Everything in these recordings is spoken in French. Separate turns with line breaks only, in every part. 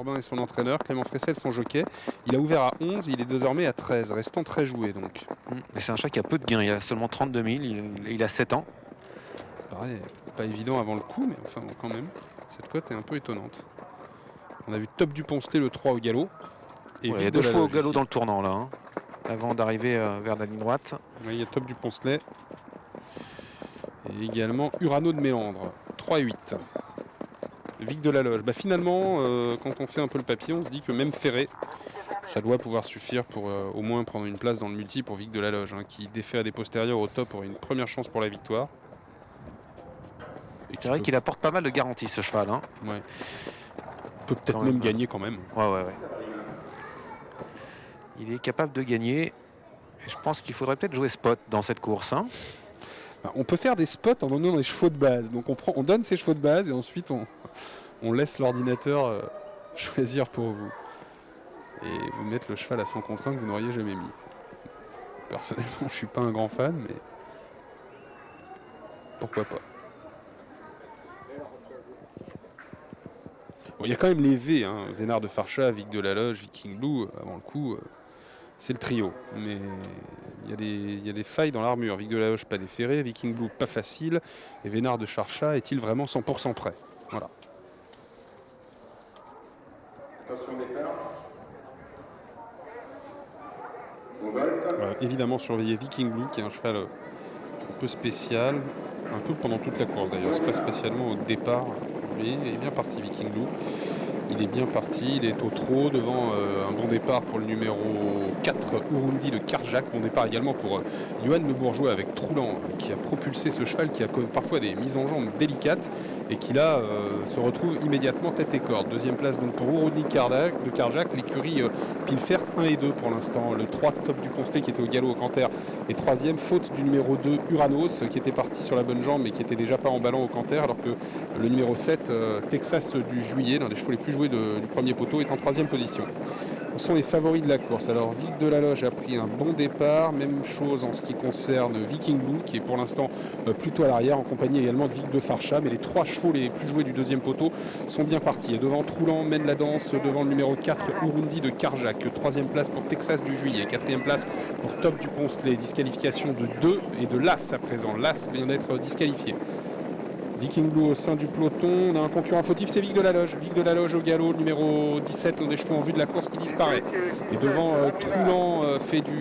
Urbain et son entraîneur, Clément Fressel, son jockey. Il a ouvert à 11, il est désormais à 13, restant très joué donc.
Mais c'est un chat qui a peu de gains, il a seulement 32 000, il a 7 ans.
Pareil, pas évident avant le coup, mais enfin quand même, cette cote est un peu étonnante. On a vu Top du Poncelet le 3 au galop.
Et il y a 2 chevaux au galop dans le tournant là, hein, avant d'arriver vers la ligne droite.
Oui, il y a Top du Poncelet. Et également Urano de Mélandre, 3 et 8. Vic de la Loge. Finalement, quand on fait un peu le papier, on se dit que même ferré, ça doit pouvoir suffire pour au moins prendre une place dans le multi pour Vic de la Loge, hein, qui défait à des postérieurs au top aurait une première chance pour la victoire.
C'est vrai qu'il apporte pas mal de garanties ce cheval. Hein.
Ouais. Peut peut-être même gagner quand même.
Ouais. Il est capable de gagner. Et je pense qu'il faudrait peut-être jouer spot dans cette course. Hein.
On peut faire des spots en donnant des chevaux de base. Donc on donne ses chevaux de base et ensuite on laisse l'ordinateur choisir pour vous. Et vous mettre le cheval à 100 contre 1 que vous n'auriez jamais mis. Personnellement, je ne suis pas un grand fan, mais pourquoi pas. Bon, il y a quand même les V, hein. Vénard de Farcha, Vic de la Loge, Viking Blue, avant le coup, c'est le trio. Mais il y a des failles dans l'armure. Vic de la Loge, pas déféré, Viking Blue, pas facile. Et Vénard de Farcha, est-il vraiment 100% prêt? Voilà. Évidemment surveiller Viking Blue qui est un cheval un peu spécial, un peu pendant toute la course d'ailleurs, c'est pas spécialement au départ, mais il est bien parti Viking Blue. Il est bien parti, il est au trot devant un bon départ pour le numéro 4, Urundi de Karjak. Bon départ également pour Johan Le Bourgeois avec Troulan qui a propulsé ce cheval qui a parfois des mises en jambe délicates et qui là se retrouve immédiatement tête et corde. Deuxième place donc pour Urundi de Karjak, l'écurie Pilfert 1 et 2 pour l'instant. Le 3 Top du Poncelet qui était au galop au canter et troisième faute du numéro 2 Uranos qui était parti sur la bonne jambe mais qui était déjà pas en ballon au canter alors que le numéro 7 Texas du Juillet, l'un des chevaux les plus joués du premier poteau, est en troisième position. Ce sont les favoris de la course. Alors Vic de la Loge a pris un bon départ, même chose en ce qui concerne Viking Blue qui est pour l'instant plutôt à l'arrière en compagnie également de Vic de Farcha, mais les trois chevaux les plus joués du deuxième poteau sont bien partis. Et devant Troulan mène la danse devant le numéro 4 Urundi de Karjak, troisième place pour Texas du Juillet, quatrième place pour Top du Poncelet, disqualification de 2 et de Las à présent. Las vient d'être disqualifié. Viking Blue au sein du peloton, on a un concurrent fautif, c'est Vic de la Loge. Vic de la Loge au galop, numéro 17, l'un des chevaux en vue de la course qui disparaît. Et devant, Troulan fait du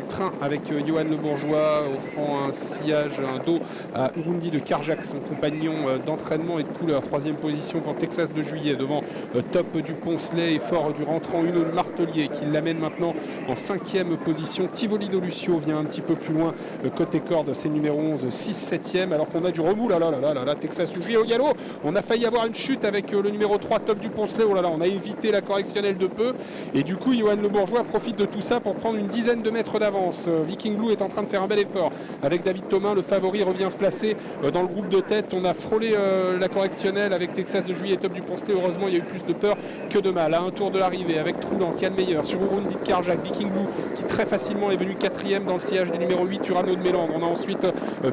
train avec Johan Le Bourgeois, offrant un sillage, un dos à Urundi de Karjak, son compagnon d'entraînement et de couleur. Troisième position pour Texas de Juillet, devant Top du Poncelet et fort du rentrant Uno de Martelier, qui l'amène maintenant en cinquième position. Tivoli de Lucio vient un petit peu plus loin, côté corde, c'est numéro 11, 6-7e, alors qu'on a du remous, là, Texas du Juillet au galop. On a failli avoir une chute avec le numéro 3 Top du Poncelet. Oh là là, on a évité la correctionnelle de peu. Et du coup, Johan Le Bourgeois profite de tout ça pour prendre une dizaine de mètres d'avance. Viking Blue est en train de faire un bel effort. Avec David Thomas, le favori revient se placer dans le groupe de tête. On a frôlé la correctionnelle avec Texas de Juillet et Top du Poncelet. Heureusement, il y a eu plus de peur que de mal. À un tour de l'arrivée avec Troulan qui a le meilleur. Sur Urundi de Karjak, Viking Blue qui très facilement est venu quatrième dans le sillage du numéro 8 Urano de Mélandre. On a ensuite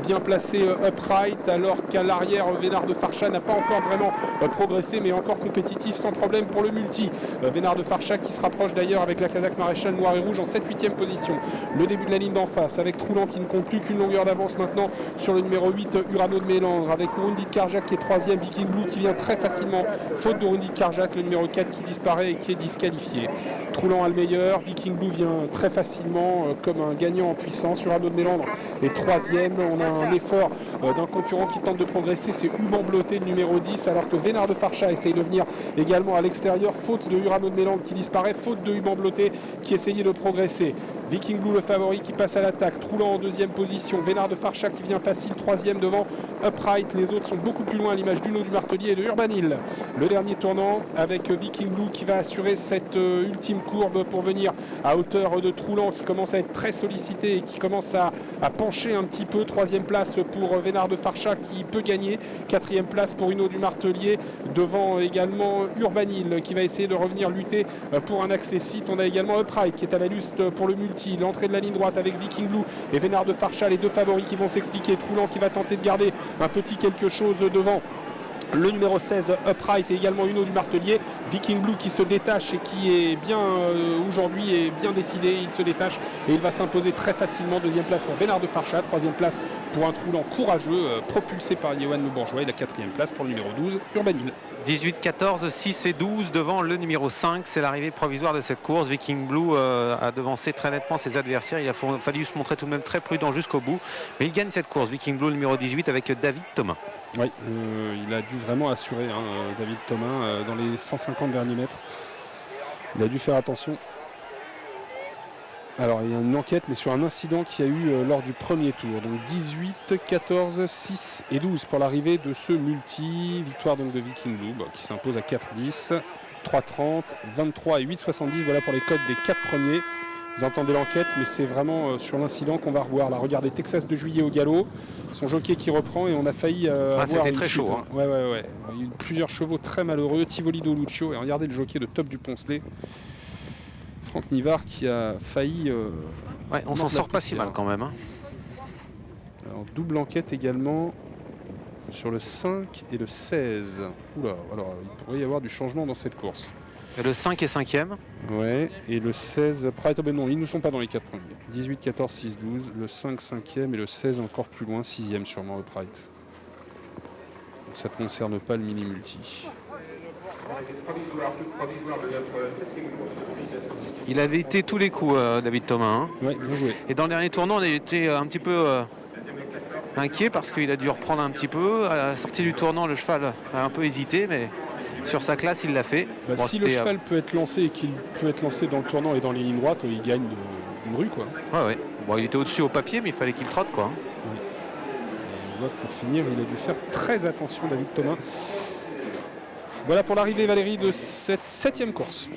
bien placé Upright alors qu'à l'arrière Vénard de Farcha n'a pas encore vraiment progressé mais encore compétitif sans problème pour le multi. Vénard de Farcha qui se rapproche d'ailleurs avec la casaque maréchale noir et rouge en 7-8e position. Le début de la ligne d'en face avec Troulan qui ne compte plus qu'une longueur d'avance maintenant sur le numéro 8 Urano de Mélandre avec Urundi de Karjak qui est troisième, Viking Blue qui vient très facilement, faute d'Urundi de Karjak, le numéro 4 qui disparaît et qui est disqualifié. Troulan a le meilleur, Viking Blue vient très facilement comme un gagnant en puissance. Urano de Mélandre est troisième. On a un effort d'un concurrent qui tente de progresser, c'est Huban Blotté, le numéro 10, alors que Vénard de Farcha essaye de venir également à l'extérieur, faute de Urano de Mélandre qui disparaît, faute de Huban Blotté qui essayait de progresser. Viking Blue le favori qui passe à l'attaque, Troulan en deuxième position, Vénard de Farcha qui vient facile troisième devant Upright, les autres sont beaucoup plus loin à l'image d'Uno du Martelier et de Urbanil. Le dernier tournant avec Viking Blue qui va assurer cette ultime courbe pour venir à hauteur de Troulan qui commence à être très sollicité et qui commence à pencher un petit peu. Troisième place pour Vénard de Farcha qui peut gagner, quatrième place pour Uno du Martelier devant également Urbanil qui va essayer de revenir lutter pour un accessite. On a également Upright qui est à la luste pour le multi, l'entrée de la ligne droite avec Viking Blue et Vénard de Farcha, les deux favoris qui vont s'expliquer. Troulan qui va tenter de garder un petit quelque chose devant
Le numéro 16, Upright, et également Uno du Martelier. Viking Blue qui se détache et qui est bien aujourd'hui est bien décidé. Il se détache et il va s'imposer très facilement. Deuxième place pour Vénard de Farchat. Troisième place pour un Troulant courageux propulsé par Yoann Le Bourgeois. Et la quatrième place pour le numéro 12, Urbanil.
18, 14, 6 et 12 devant le numéro 5. C'est l'arrivée provisoire de cette course. Viking Blue a devancé très nettement ses adversaires. Il a fallu se montrer tout de même très prudent jusqu'au bout. Mais il gagne cette course. Viking Blue numéro 18 avec David Thomas.
Oui, il a dû vraiment assurer David Thomas dans les 150 derniers mètres. Il a dû faire attention. Alors il y a une enquête mais sur un incident qu'il y a eu lors du premier tour. Donc 18, 14, 6 et 12 pour l'arrivée de ce multi. Victoire donc de Viking Blue qui s'impose à 4,10, 3,30, 23 et 8,70. Voilà pour les codes des 4 premiers. Vous entendez l'enquête, mais c'est vraiment sur l'incident qu'on va revoir. Là, regardez, Texas de Juillet au galop, son jockey qui reprend et on a failli avoir
c'était
une
très
chute,
chaud.
Hein. Ouais. Il y a eu plusieurs chevaux très malheureux. Tivoli de Lucio et regardez le jockey de Top du Poncelet. Franck Nivard qui a failli...
on s'en sort pas si mal quand même. Hein.
Alors, double enquête également sur le 5 et le 16. Oula, alors il pourrait y avoir du changement dans cette course.
Et le 5 est 5e.
Ouais, et le 16, non, ils ne sont pas dans les 4 premiers. 18, 14, 6, 12, le 5, 5e et le 16 encore plus loin, 6e sûrement, Upright. Donc ça ne concerne pas le mini-multi.
Il avait été tous les coups, David Thomas. Hein.
Ouais, bien joué.
Et dans le dernier tournant, on a été un petit peu inquiet parce qu'il a dû reprendre un petit peu. À la sortie du tournant, le cheval a un peu hésité, mais sur sa classe, il l'a fait.
Si le cheval peut être lancé et qu'il peut être lancé dans le tournant et dans les lignes droites, il gagne d'une rue, quoi.
Ouais. Bon, il était au-dessus au papier, mais il fallait qu'il trotte, quoi.
Ouais. Et on voit que pour finir, il a dû faire très attention, David Thomas. Voilà pour l'arrivée, Valérie, de cette 7e course.